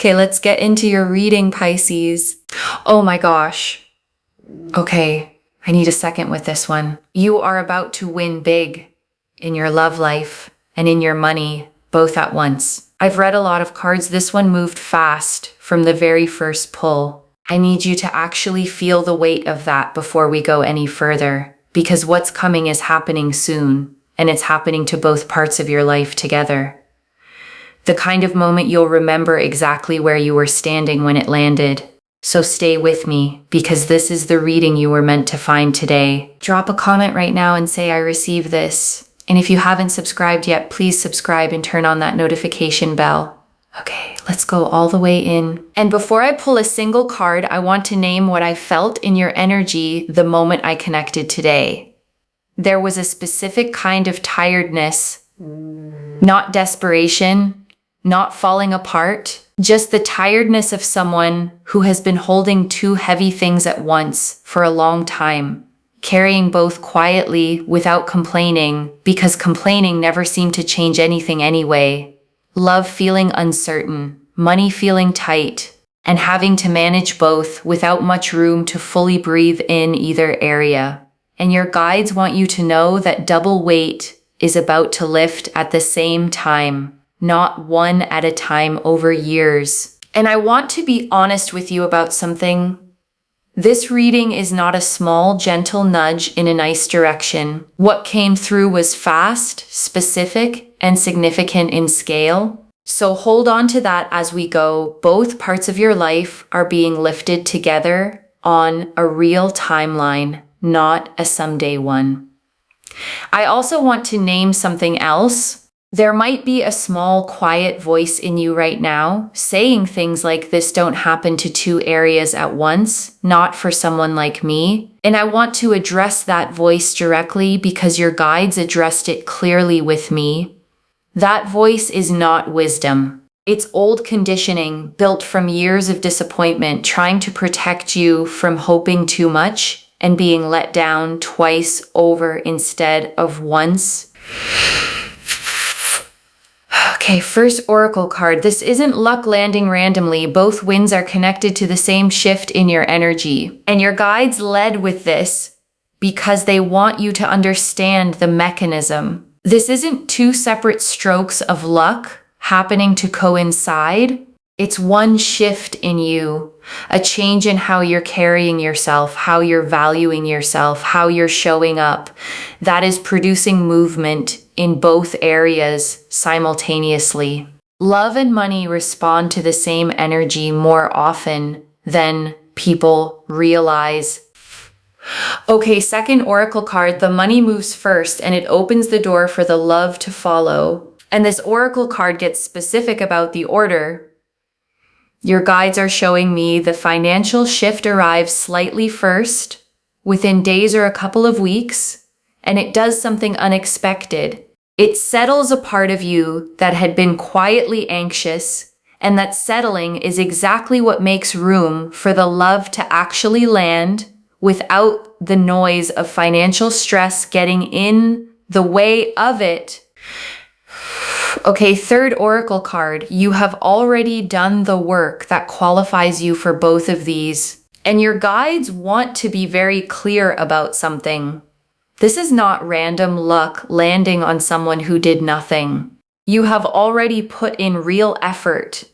Okay, let's get into your reading, Pisces. Oh my gosh. Okay, I need a second with this one. You are about to win big in your love life and in your money, both at once. I've read a lot of cards. This one moved fast from the very first pull. I need you to actually feel the weight of that before we go any further, because what's coming is happening soon, and it's happening to both parts of your life together. The kind of moment you'll remember exactly where you were standing when it landed. So stay with me, because this is the reading you were meant to find today. Drop a comment right now and say I received this. And if you haven't subscribed yet, please subscribe and turn on that notification bell. Okay, let's go all the way in. And before I pull a single card, I want to name what I felt in your energy the moment I connected today. There was a specific kind of tiredness, not desperation, not falling apart, just the tiredness of someone who has been holding two heavy things at once for a long time, carrying both quietly without complaining, because complaining never seemed to change anything anyway. Love feeling uncertain, money feeling tight, and having to manage both without much room to fully breathe in either area. And your guides want you to know that double weight is about to lift at the same time, not one at a time over years. And I want to be honest with you about something. This reading is not a small, gentle nudge in a nice direction. What came through was fast, specific, and significant in scale. So hold on to that as we go. Both parts of your life are being lifted together on a real timeline, not a someday one. I also want to name something else. There might be a small, quiet voice in you right now saying things like, this don't happen to two areas at once, not for someone like me. And I want to address that voice directly because your guides addressed it clearly with me. That voice is not wisdom. It's old conditioning built from years of disappointment, trying to protect you from hoping too much and being let down twice over instead of once. Okay, first oracle card. This isn't luck landing randomly. Both winds are connected to the same shift in your energy. And your guides led with this because they want you to understand the mechanism. This isn't two separate strokes of luck happening to coincide. It's one shift in you, a change in how you're carrying yourself, how you're valuing yourself, how you're showing up, that is producing movement in both areas simultaneously. Love and money respond to the same energy more often than people realize. Okay, second oracle card, the money moves first and it opens the door for the love to follow. And this oracle card gets specific about the order. Your guides are showing me the financial shift arrives slightly first, within days or a couple of weeks, and it does something unexpected. It settles a part of you that had been quietly anxious, and that settling is exactly what makes room for the love to actually land without the noise of financial stress getting in the way of it. Okay, third oracle card. You have already done the work that qualifies you for both of these, and your guides want to be very clear about something. This is not random luck landing on someone who did nothing. You have already put in real effort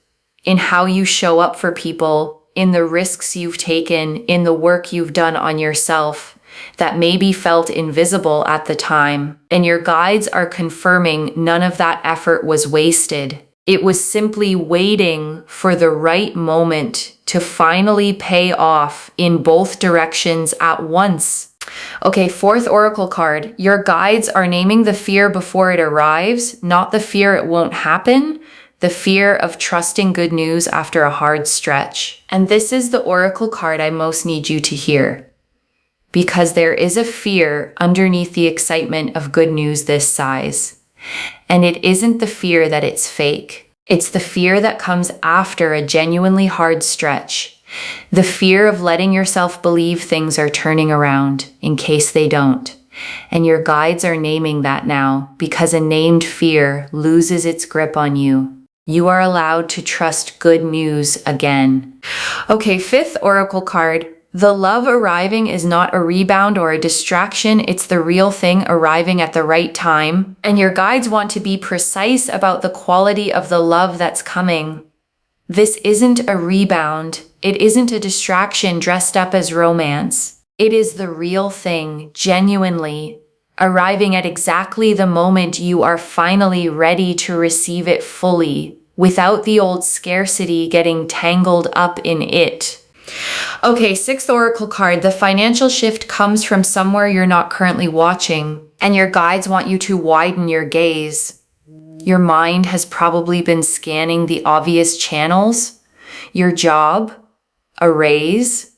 in how you show up for people, in the risks you've taken, in the work you've done on yourself that maybe felt invisible at the time. And your guides are confirming none of that effort was wasted. It was simply waiting for the right moment to finally pay off in both directions at once. Okay, fourth oracle card. Your guides are naming the fear before it arrives, not the fear it won't happen, the fear of trusting good news after a hard stretch. And this is the oracle card I most need you to hear, because there is a fear underneath the excitement of good news this size. And it isn't the fear that it's fake. It's the fear that comes after a genuinely hard stretch. The fear of letting yourself believe things are turning around in case they don't. And your guides are naming that now, because a named fear loses its grip on you. You are allowed to trust good news again. Okay, 5th oracle card. The love arriving is not a rebound or a distraction. It's the real thing arriving at the right time. And your guides want to be precise about the quality of the love that's coming. This isn't a rebound. It isn't a distraction dressed up as romance. It is the real thing, genuinely, arriving at exactly the moment you are finally ready to receive it fully, without the old scarcity getting tangled up in it. Okay, 6th oracle card. The financial shift comes from somewhere you're not currently watching, and your guides want you to widen your gaze. Your mind has probably been scanning the obvious channels: your job, a raise,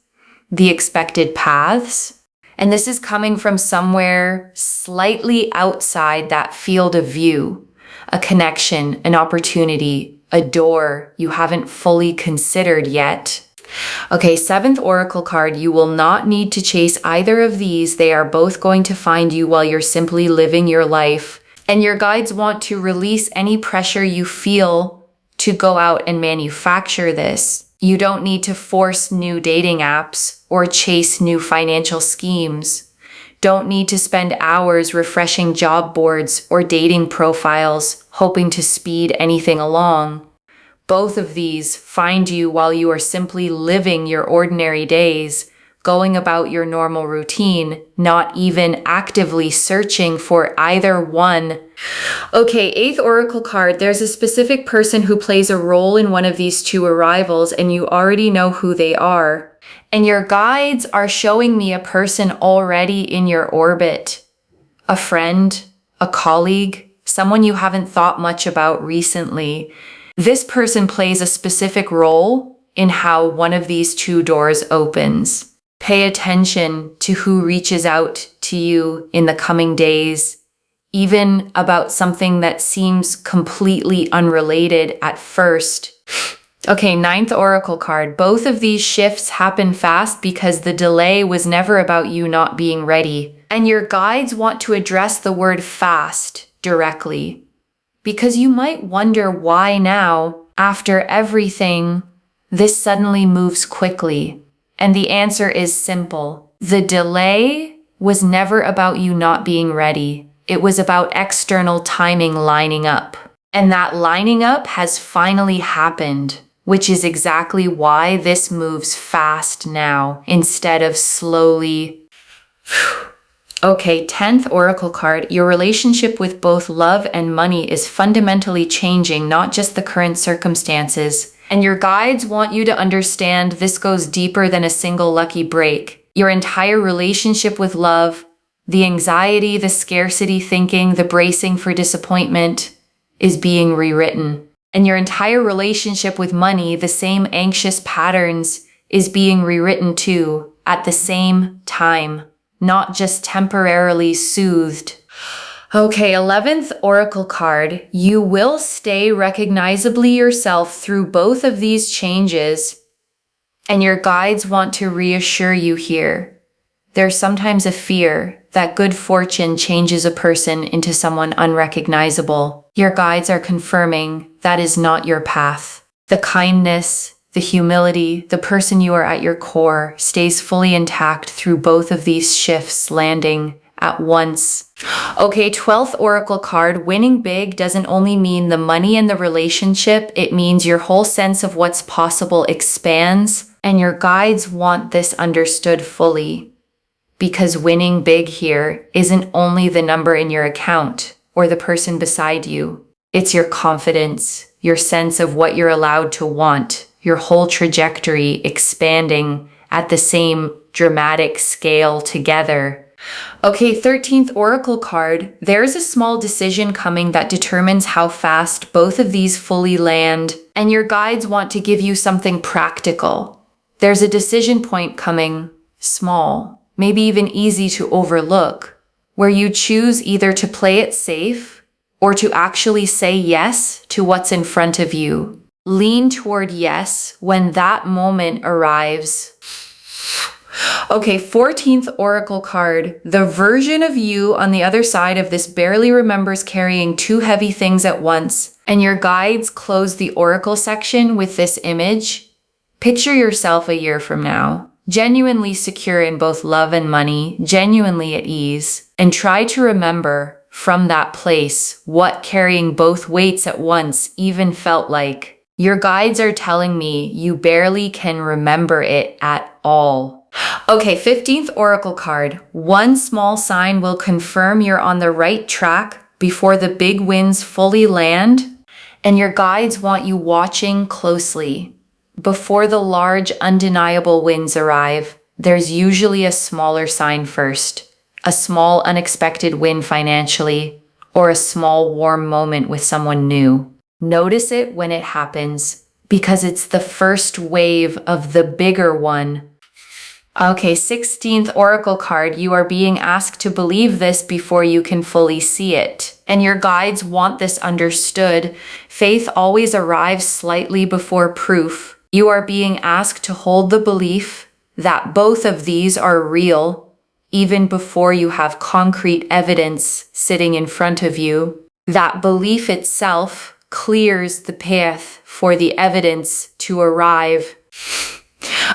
the expected paths. And this is coming from somewhere slightly outside that field of view. A connection, an opportunity, a door you haven't fully considered yet. Okay, 7th oracle card. You will not need to chase either of these. They are both going to find you while you're simply living your life. And your guides want to release any pressure you feel to go out and manufacture this. You don't need to force new dating apps or chase new financial schemes. Don't need to spend hours refreshing job boards or dating profiles, hoping to speed anything along. Both of these find you while you are simply living your ordinary days, going about your normal routine, not even actively searching for either one. Okay, 8th oracle card. There's a specific person who plays a role in one of these two arrivals, and you already know who they are. And your guides are showing me a person already in your orbit. A friend, a colleague, someone you haven't thought much about recently. This person plays a specific role in how one of these two doors opens. Pay attention to who reaches out to you in the coming days, even about something that seems completely unrelated at first. Okay, 9th oracle card. Both of these shifts happen fast because the delay was never about you not being ready. And your guides want to address the word fast directly, because you might wonder why now, after everything, this suddenly moves quickly. And the answer is simple. The delay was never about you not being ready. It was about external timing lining up. And that lining up has finally happened, which is exactly why this moves fast now instead of slowly. Okay, 10th oracle card. Your relationship with both love and money is fundamentally changing, not just the current circumstances. And your guides want you to understand this goes deeper than a single lucky break. Your entire relationship with love, the anxiety, the scarcity thinking, the bracing for disappointment, is being rewritten. And your entire relationship with money, the same anxious patterns, is being rewritten too, at the same time. Not just temporarily soothed. Okay, 11th oracle card. You will stay recognizably yourself through both of these changes, and your guides want to reassure you here. There's sometimes a fear that good fortune changes a person into someone unrecognizable. Your guides are confirming that is not your path. The kindness, the humility, the person you are at your core stays fully intact through both of these shifts landing at once. Okay, 12th oracle card. Winning big doesn't only mean the money and the relationship. It means your whole sense of what's possible expands, and your guides want this understood fully. Because winning big here isn't only the number in your account or the person beside you. It's your confidence, your sense of what you're allowed to want, your whole trajectory expanding at the same dramatic scale together. Okay, 13th oracle card. There's a small decision coming that determines how fast both of these fully land, and your guides want to give you something practical. There's a decision point coming, small, maybe even easy to overlook, where you choose either to play it safe or to actually say yes to what's in front of you. Lean toward yes when that moment arrives. Okay, 14th oracle card. The version of you on the other side of this barely remembers carrying two heavy things at once, And your guides close the oracle section with this image. Picture yourself a year from now, genuinely secure in both love and money, genuinely at ease, and try to remember from that place what carrying both weights at once even felt like. Your guides are telling me you barely can remember it at all. Okay, 15th oracle card. One small sign will confirm you're on the right track before the big winds fully land, and your guides want you watching closely. Before the large, undeniable winds arrive, there's usually a smaller sign first. A small, unexpected win financially, or a small, warm moment with someone new. Notice it when it happens, because it's the first wave of the bigger one. Okay, 16th oracle card. You are being asked to believe this before you can fully see it. And your guides want this understood. Faith always arrives slightly before proof. You are being asked to hold the belief that both of these are real, even before you have concrete evidence sitting in front of you. That belief itself clears the path for the evidence to arrive.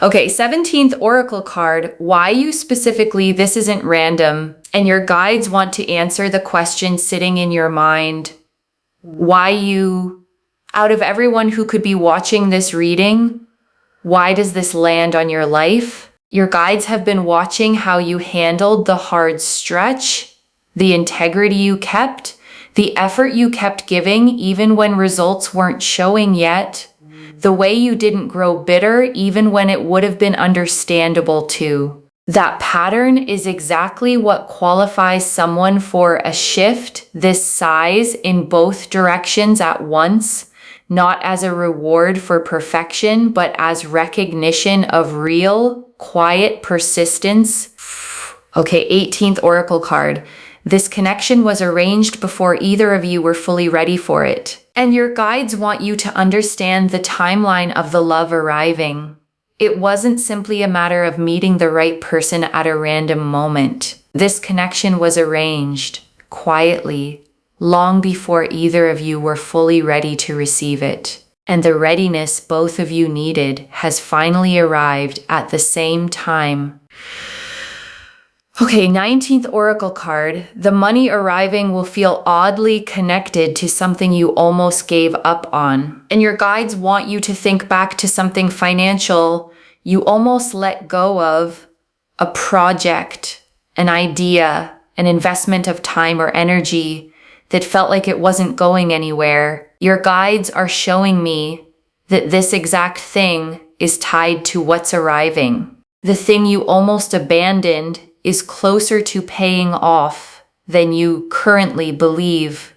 Okay, 17th oracle card. Why you specifically? This isn't random. And your guides want to answer the question sitting in your mind. Why you, out of everyone who could be watching this reading, why does this land on your life? Your guides have been watching how you handled the hard stretch, the integrity you kept, the effort you kept giving even when results weren't showing yet, the way you didn't grow bitter even when it would have been understandable to. That pattern is exactly what qualifies someone for a shift this size in both directions at once, not as a reward for perfection, but as recognition of real, quiet persistence. Okay, 18th oracle card. This connection was arranged before either of you were fully ready for it. And your guides want you to understand the timeline of the love arriving. It wasn't simply a matter of meeting the right person at a random moment. This connection was arranged, quietly, long before either of you were fully ready to receive it. And the readiness both of you needed has finally arrived at the same time. Okay, 19th oracle card. The money arriving will feel oddly connected to something you almost gave up on. And your guides want you to think back to something financial you almost let go of, a project, an idea, an investment of time or energy that felt like it wasn't going anywhere. Your guides are showing me that this exact thing is tied to what's arriving. The thing you almost abandoned is closer to paying off than you currently believe.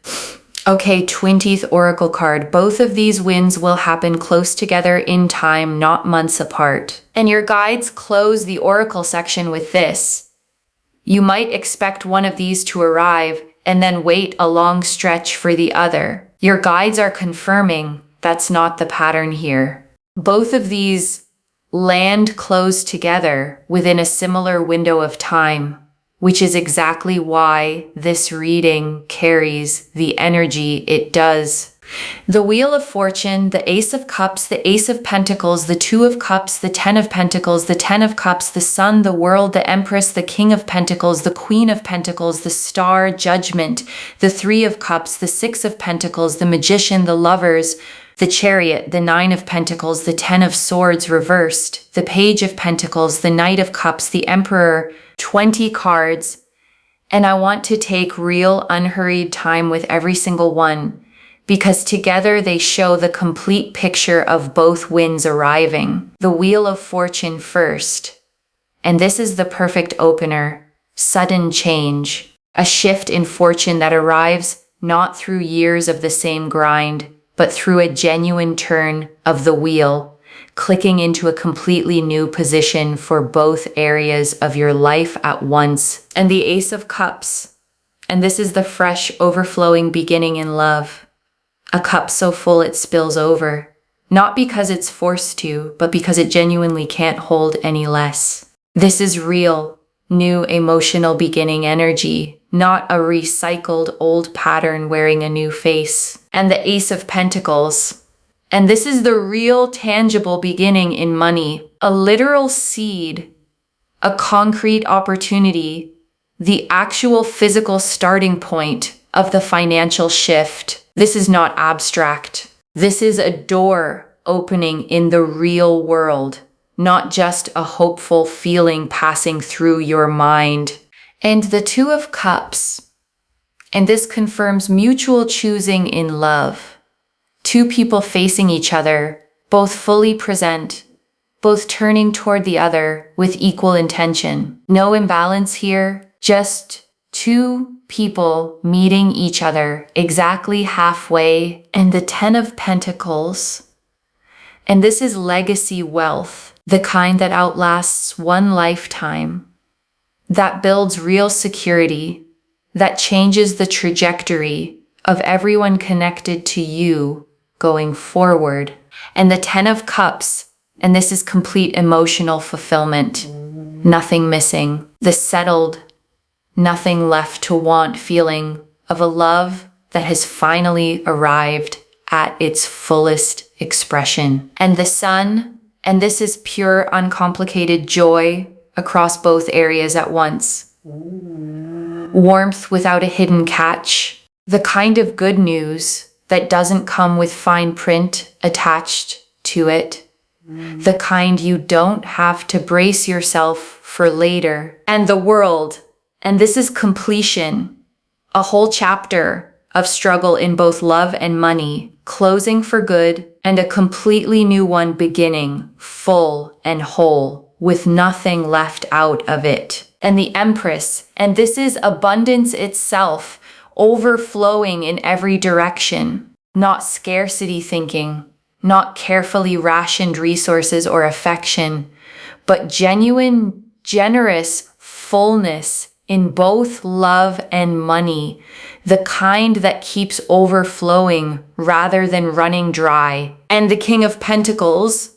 Okay, 20th oracle card. Both of these wins will happen close together in time, not months apart. And your guides close the oracle section with this. You might expect one of these to arrive and then wait a long stretch for the other. Your guides are confirming that's not the pattern here. Both of these land close together within a similar window of time, which is exactly why this reading carries the energy it does. The Wheel of Fortune, the Ace of Cups, the Ace of Pentacles, the Two of Cups, the Ten of Pentacles, the Ten of Cups, the Sun, the World, the Empress, the King of Pentacles, the Queen of Pentacles, the Star, Judgment, the Three of Cups, the Six of Pentacles, the Magician, the Lovers, the Chariot, the Nine of Pentacles, the Ten of Swords reversed, the Page of Pentacles, the Knight of Cups, the Emperor, 20 cards. And I want to take real unhurried time with every single one, because together they show the complete picture of both wins arriving. The Wheel of Fortune first. And this is the perfect opener. Sudden change. A shift in fortune that arrives not through years of the same grind, but through a genuine turn of the wheel, clicking into a completely new position for both areas of your life at once. And the Ace of Cups. And this is the fresh, overflowing beginning in love. A cup so full it spills over. Not because it's forced to, but because it genuinely can't hold any less. This is real, new emotional beginning energy, not a recycled old pattern wearing a new face. and the Ace of Pentacles. And this is the real tangible beginning in money, a literal seed, a concrete opportunity, the actual physical starting point of the financial shift. This is not abstract. This is a door opening in the real world, not just a hopeful feeling passing through your mind. And the Two of Cups. And this confirms mutual choosing in love. Two people facing each other, both fully present, both turning toward the other with equal intention. No imbalance here, just two people meeting each other exactly halfway. And the Ten of Pentacles. And this is legacy wealth, the kind that outlasts one lifetime, that builds real security, that changes the trajectory of everyone connected to you going forward. And the Ten of Cups, and this is complete emotional fulfillment, nothing missing, the settled, nothing left to want feeling of a love that has finally arrived at its fullest expression. And the Sun, and this is pure, uncomplicated joy across both areas at once. Warmth without a hidden catch, the kind of good news that doesn't come with fine print attached to it, the kind you don't have to brace yourself for later. And the World, and this is completion, a whole chapter of struggle in both love and money, closing for good, and a completely new one beginning, full and whole, with nothing left out of it. And the Empress, and this is abundance itself, overflowing in every direction, not scarcity thinking, not carefully rationed resources or affection, but genuine, generous fullness in both love and money, the kind that keeps overflowing rather than running dry. And the King of Pentacles,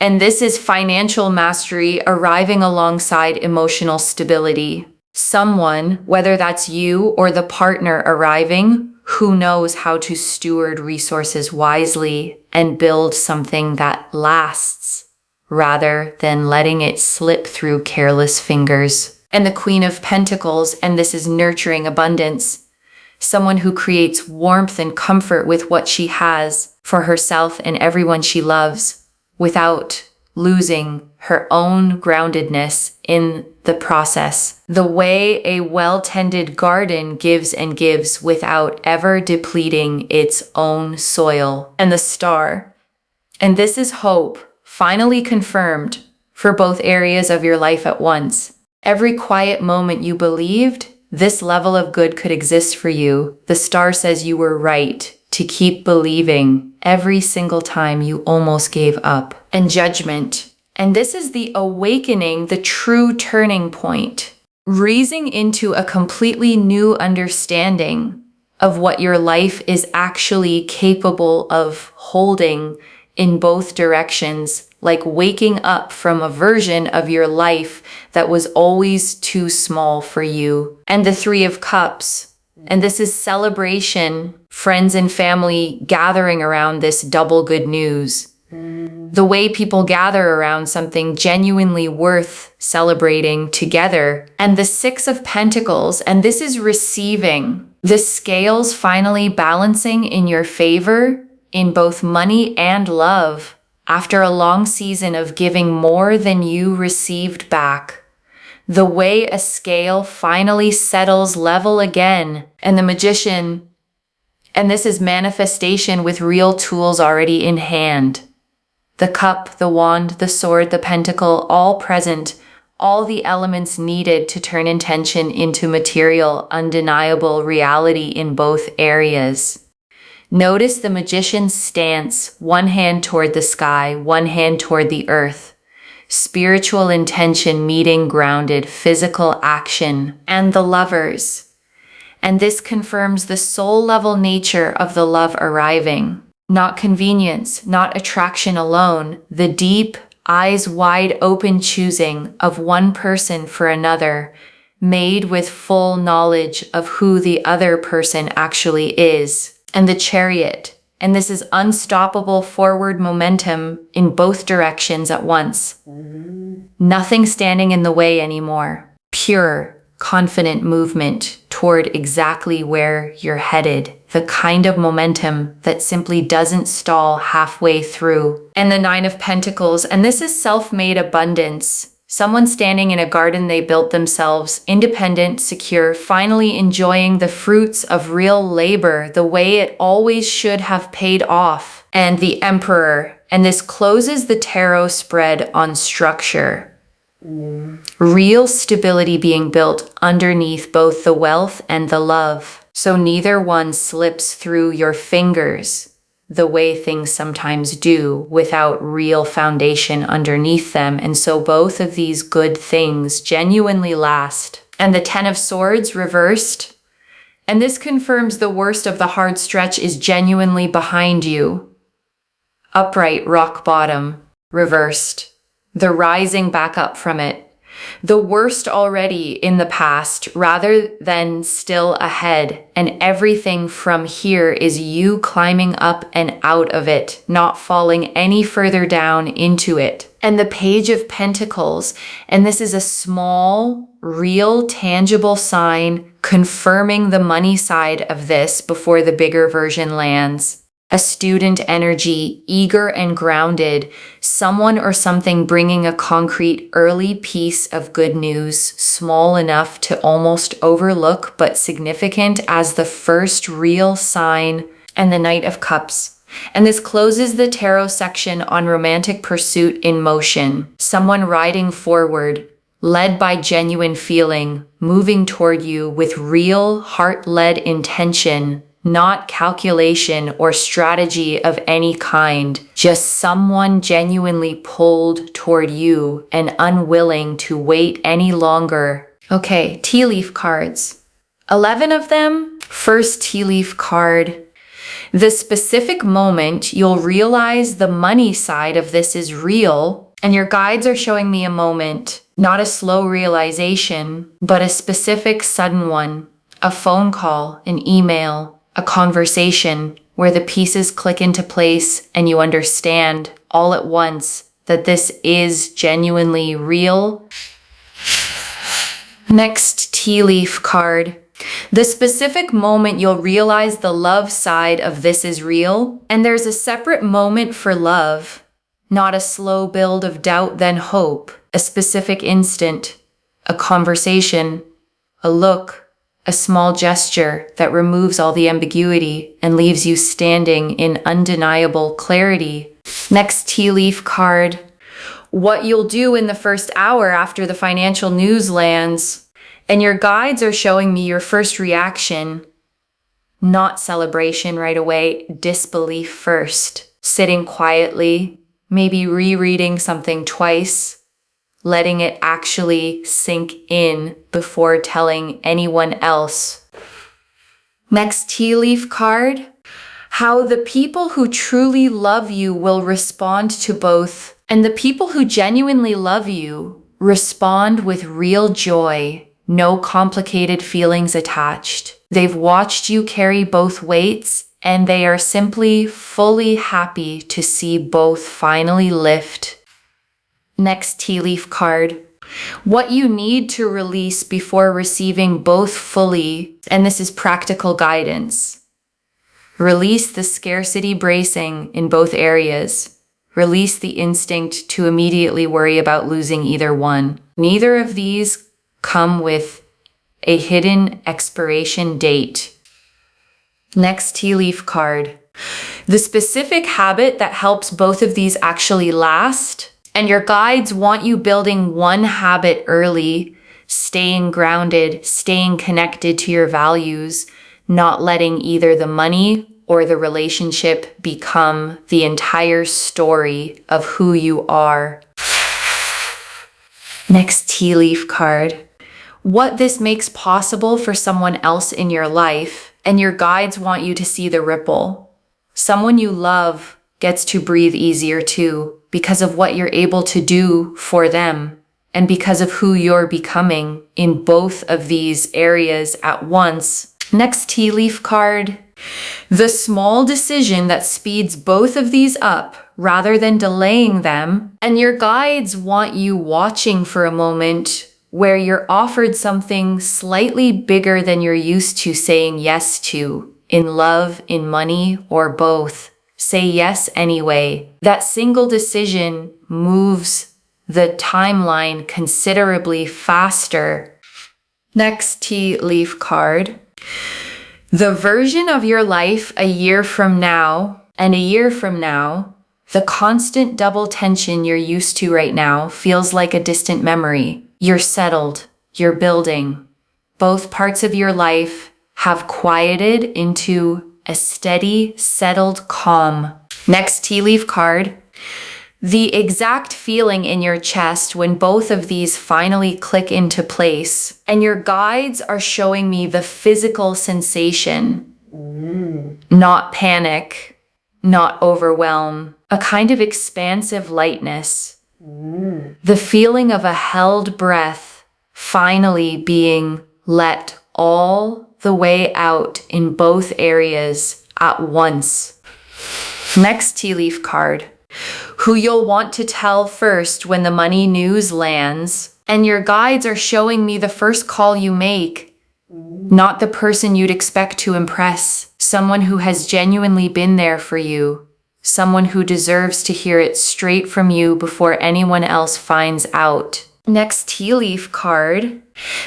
and this is financial mastery arriving alongside emotional stability. Someone, whether that's you or the partner arriving, who knows how to steward resources wisely and build something that lasts, rather than letting it slip through careless fingers. And the Queen of Pentacles, and this is nurturing abundance. Someone who creates warmth and comfort with what she has for herself and everyone she loves, without losing her own groundedness in the process. The way a well-tended garden gives and gives without ever depleting its own soil. And the Star. And this is hope, finally confirmed for both areas of your life at once. Every quiet moment you believed this level of good could exist for you, the Star says you were right to keep believing every single time you almost gave up. And Judgment. And this is the awakening, the true turning point, raising into a completely new understanding of what your life is actually capable of holding in both directions, like waking up from a version of your life that was always too small for you. And the Three of Cups. And this is celebration, friends and family gathering around this double good news. The way people gather around something genuinely worth celebrating together. And the Six of Pentacles, and this is receiving. The scales finally balancing in your favor in both money and love after a long season of giving more than you received back. The way a scale finally settles level again. And the Magician, and this is manifestation with real tools already in hand. The cup, the wand, the sword, the pentacle, all present, all the elements needed to turn intention into material, undeniable reality in both areas. Notice the Magician's stance, one hand toward the sky, one hand toward the earth. Spiritual intention meeting grounded physical action. And the Lovers. And this confirms the soul-level nature of the love arriving. Not convenience, not attraction alone, the deep, eyes wide open choosing of one person for another, made with full knowledge of who the other person actually is. and the Chariot. And this is unstoppable forward momentum in both directions at once. Nothing standing in the way anymore. Pure, confident movement toward exactly where you're headed. The kind of momentum that simply doesn't stall halfway through. And the Nine of Pentacles, and this is self-made abundance. Someone standing in a garden they built themselves, independent, secure, finally enjoying the fruits of real labor the way it always should have paid off. And the Emperor, and this closes the tarot spread on structure. Real stability being built underneath both the wealth and the love. So neither one slips through your fingers the way things sometimes do without real foundation underneath them. And so both of these good things genuinely last. And the Ten of Swords reversed. And this confirms the worst of the hard stretch is genuinely behind you. Upright, rock bottom, reversed. The rising back up from it. The worst already in the past rather than still ahead, and everything from here is you climbing up and out of it, not falling any further down into it. And the Page of Pentacles, and this is a small, real, tangible sign confirming the money side of this before the bigger version lands. A student energy, eager and grounded, someone or something bringing a concrete early piece of good news, small enough to almost overlook but significant as the first real sign, and the Knight of Cups. And this closes the tarot section on romantic pursuit in motion. Someone riding forward, led by genuine feeling, moving toward you with real heart-led intention. Not calculation or strategy of any kind, just someone genuinely pulled toward you and unwilling to wait any longer. Okay, tea leaf cards. 11 of them. First tea leaf card. The specific moment you'll realize the money side of this is real, and your guides are showing me a moment, not a slow realization, but a specific sudden one. A phone call, an email, a conversation where the pieces click into place and you understand all at once that this is genuinely real. Next tea leaf card. The specific moment you'll realize the love side of this is real, and there's a separate moment for love, not a slow build of doubt then hope, a specific instant, a conversation, a look, a small gesture that removes all the ambiguity and leaves you standing in undeniable clarity. Next tea leaf card. What you'll do in the first hour after the financial news lands. And your guides are showing me your first reaction. Not celebration right away, disbelief first. Sitting quietly, maybe rereading something twice. Letting it actually sink in before telling anyone else. Next tea leaf card. How the people who truly love you will respond to both. And the people who genuinely love you respond with real joy, no complicated feelings attached. They've watched you carry both weights, and they are simply fully happy to see both finally lift. Next tea leaf card. What you need to release before receiving both fully, and this is practical guidance. Release the scarcity bracing in both areas. Release the instinct to immediately worry about losing either one. Neither of these come with a hidden expiration date. Next tea leaf card. The specific habit that helps both of these actually last. And your guides want you building one habit early, staying grounded, staying connected to your values, not letting either the money or the relationship become the entire story of who you are. Next tea leaf card. What this makes possible for someone else in your life, and your guides want you to see the ripple. Someone you love gets to breathe easier too, because of what you're able to do for them, and because of who you're becoming in both of these areas at once. Next tea leaf card. The small decision that speeds both of these up rather than delaying them. And your guides want you watching for a moment where you're offered something slightly bigger than you're used to saying yes to, in love, in money, or both. Say yes anyway. That single decision moves the timeline considerably faster. Next tea leaf card. The version of your life a year from now and a year from now, the constant double tension you're used to right now feels like a distant memory. You're settled. You're building. Both parts of your life have quieted into a steady, settled calm. Next tea leaf card. The exact feeling in your chest when both of these finally click into place. And your guides are showing me the physical sensation. Not panic, not overwhelm. A kind of expansive lightness. The feeling of a held breath finally being let all the way out in both areas at once. Next tea leaf card. Who you'll want to tell first when the money news lands. And your guides are showing me the first call you make. Not the person you'd expect to impress. Someone who has genuinely been there for you. Someone who deserves to hear it straight from you before anyone else finds out. Next tea leaf card.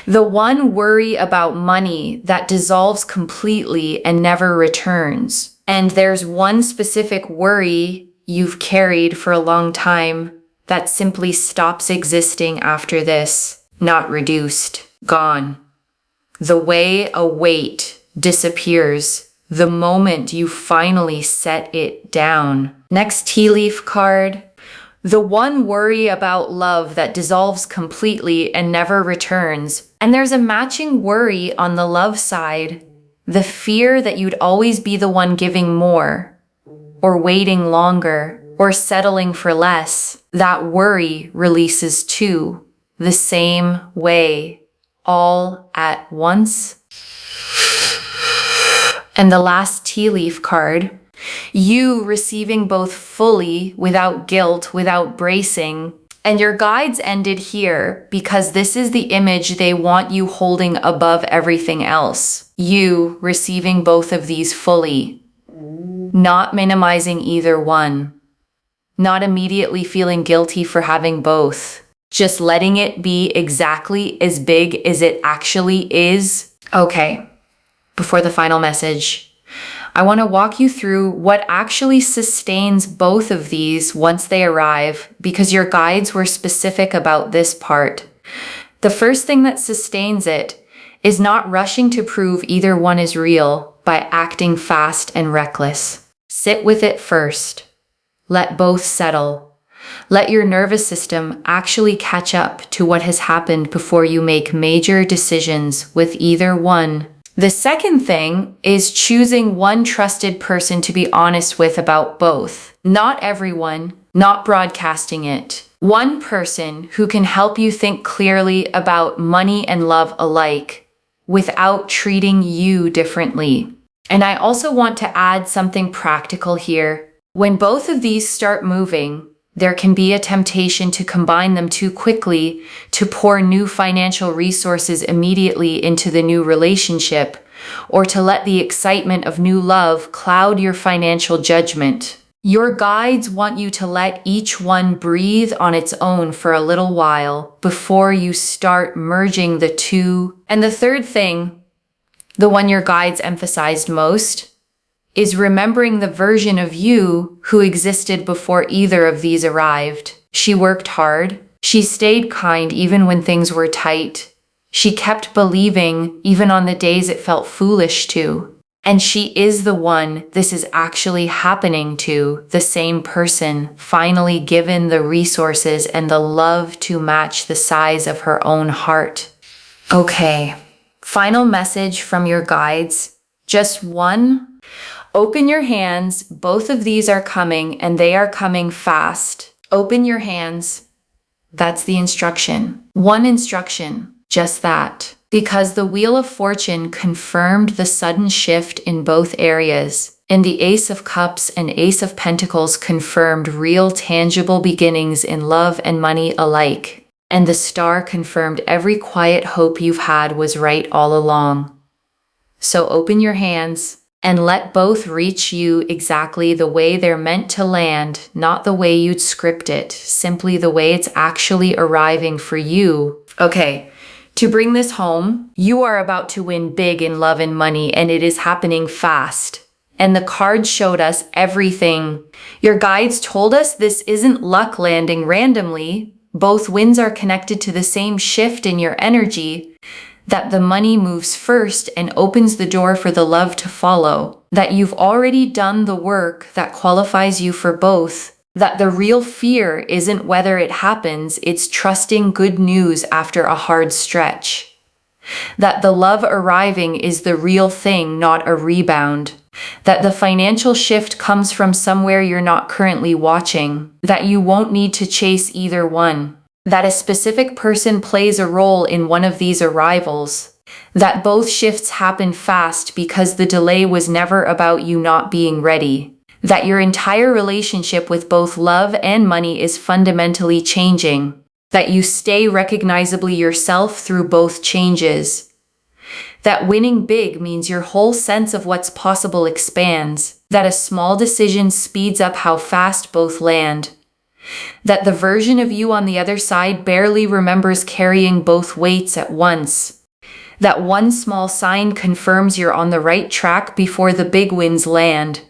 The one worry about money that dissolves completely and never returns. And there's one specific worry you've carried for a long time that simply stops existing after this. Not reduced. Gone. The way a weight disappears the moment you finally set it down. Next tea leaf card. The one worry about love that dissolves completely and never returns. And there's a matching worry on the love side. The fear that you'd always be the one giving more, or waiting longer, or settling for less. That worry releases too, the same way, all at once. And the last tea leaf card. You receiving both fully, without guilt, without bracing. And your guides ended here because this is the image they want you holding above everything else. You receiving both of these fully. Not minimizing either one. Not immediately feeling guilty for having both. Just letting it be exactly as big as it actually is. Okay, before the final message, I want to walk you through what actually sustains both of these once they arrive, because your guides were specific about this part. The first thing that sustains it is not rushing to prove either one is real by acting fast and reckless. Sit with it first. Let both settle. Let your nervous system actually catch up to what has happened before you make major decisions with either one. The second thing is choosing one trusted person to be honest with about both. Not everyone, not broadcasting it. One person who can help you think clearly about money and love alike without treating you differently. And I also want to add something practical here. When both of these start moving, there can be a temptation to combine them too quickly, to pour new financial resources immediately into the new relationship, or to let the excitement of new love cloud your financial judgment. Your guides want you to let each one breathe on its own for a little while before you start merging the two. And the third thing, the one your guides emphasized most, is remembering the version of you who existed before either of these arrived. She worked hard. She stayed kind even when things were tight. She kept believing even on the days it felt foolish to. And she is the one this is actually happening to, the same person, finally given the resources and the love to match the size of her own heart. Okay, final message from your guides. Just one. Open your hands. Both of these are coming, and they are coming fast. Open your hands. That's the instruction. One instruction, just that. Because the Wheel of Fortune confirmed the sudden shift in both areas, and the Ace of Cups and Ace of Pentacles confirmed real tangible beginnings in love and money alike, and the Star confirmed every quiet hope you've had was right all along. So open your hands and let both reach you exactly the way they're meant to land, not the way you'd script it, simply the way it's actually arriving for you. Okay, to bring this home, you are about to win big in love and money, and it is happening fast. And the cards showed us everything. Your guides told us this isn't luck landing randomly. Both winds are connected to the same shift in your energy, that the money moves first and opens the door for the love to follow, that you've already done the work that qualifies you for both, that the real fear isn't whether it happens, it's trusting good news after a hard stretch, that the love arriving is the real thing, not a rebound, that the financial shift comes from somewhere you're not currently watching, that you won't need to chase either one, that a specific person plays a role in one of these arrivals, that both shifts happen fast because the delay was never about you not being ready, that your entire relationship with both love and money is fundamentally changing, that you stay recognizably yourself through both changes, that winning big means your whole sense of what's possible expands, that a small decision speeds up how fast both land, that the version of you on the other side barely remembers carrying both weights at once, that one small sign confirms you're on the right track before the big winds land,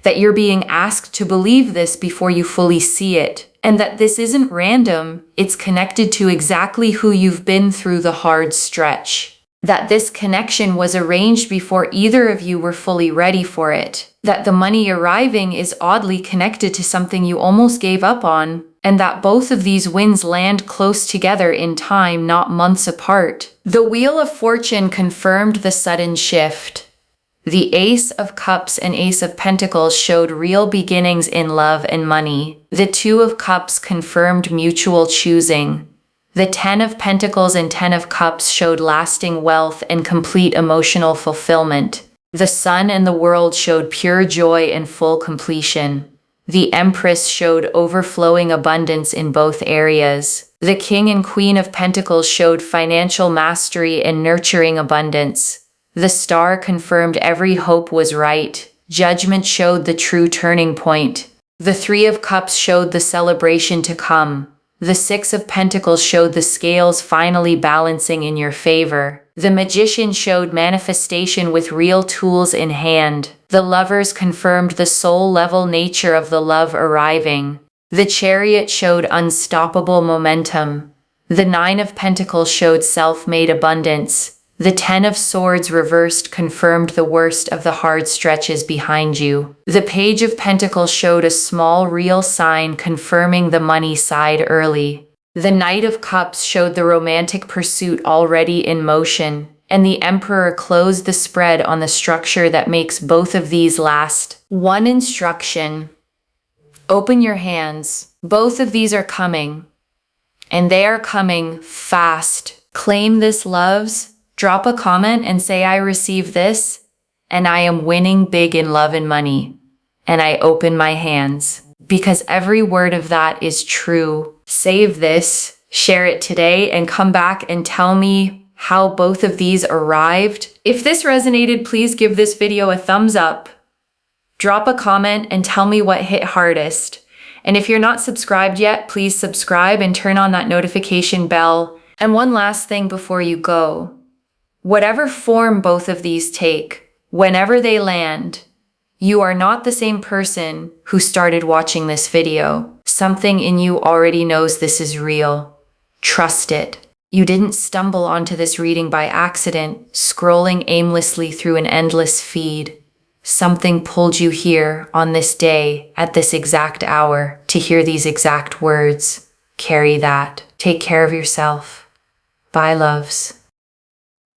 that you're being asked to believe this before you fully see it, and that this isn't random, it's connected to exactly who you've been through the hard stretch. That this connection was arranged before either of you were fully ready for it, that the money arriving is oddly connected to something you almost gave up on, and that both of these winds land close together in time, not months apart. The Wheel of Fortune confirmed the sudden shift. The Ace of Cups and Ace of Pentacles showed real beginnings in love and money. The Two of Cups confirmed mutual choosing. The 10 of Pentacles and 10 of Cups showed lasting wealth and complete emotional fulfillment. The Sun and the World showed pure joy and full completion. The Empress showed overflowing abundance in both areas. The King and Queen of Pentacles showed financial mastery and nurturing abundance. The Star confirmed every hope was right. Judgment showed the true turning point. The Three of Cups showed the celebration to come. The Six of Pentacles showed the scales finally balancing in your favor. The Magician showed manifestation with real tools in hand. The Lovers confirmed the soul-level nature of the love arriving. The Chariot showed unstoppable momentum. The Nine of Pentacles showed self-made abundance. The 10 of Swords reversed confirmed the worst of the hard stretches behind you. The Page of Pentacles showed a small real sign confirming the money side early. The Knight of Cups showed the romantic pursuit already in motion, and the Emperor closed the spread on the structure that makes both of these last. One instruction: open your hands. Both of these are coming, and they are coming fast. Claim this, loves. Drop a comment and say, I receive this, and I am winning big in love and money, and I open my hands, because every word of that is true. Save this, share it today, and come back and tell me how both of these arrived. If this resonated, please give this video a thumbs up. Drop a comment and tell me what hit hardest. And if you're not subscribed yet, please subscribe and turn on that notification bell. And one last thing before you go. Whatever form both of these take, whenever they land, you are not the same person who started watching this video. Something in you already knows this is real. Trust it. You didn't stumble onto this reading by accident, scrolling aimlessly through an endless feed. Something pulled you here on this day, at this exact hour, to hear these exact words. Carry that. Take care of yourself. Bye, loves.